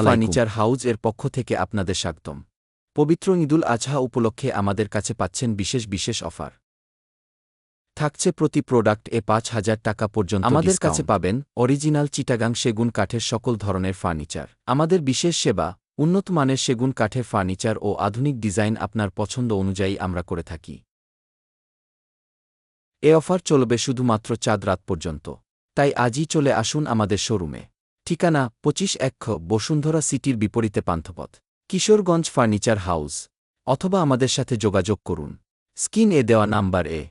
Furniture house এর পক্ষ থেকে আপনাদের স্বাগতম। পবিত্র ঈদুল আজহা উপলক্ষে আমাদের কাছে পাচ্ছেন বিশেষ অফার। থাকছে প্রতি প্রোডাক্ট এ ৫,০০০ টাকা পর্যন্ত আমাদের কাছে পাবেন অরিজিনাল চিটাগাং সেগুন কাঠের সকল ধরনের ফার্নিচার। আমাদের বিশেষ সেবা, উন্নত মানের সেগুন কাঠের ফার্নিচার ও আধুনিক ডিজাইন আপনার পছন্দ অনুযায়ী আমরা করে থাকি। এ অফার চলবে শুধুমাত্র চাঁদ রাত পর্যন্ত। তাই আজই চলে আসুন আমাদের শোরুমে। ঠিকানা ২৫-১ বসুন্ধরা সিটির বিপরীতে পান্থপথ, কিশোরগঞ্জ ফার্নিচার হাউস, অথবা আমাদের সাথে যোগাযোগ করুন স্ক্রিন এ দেওয়া নাম্বার এ।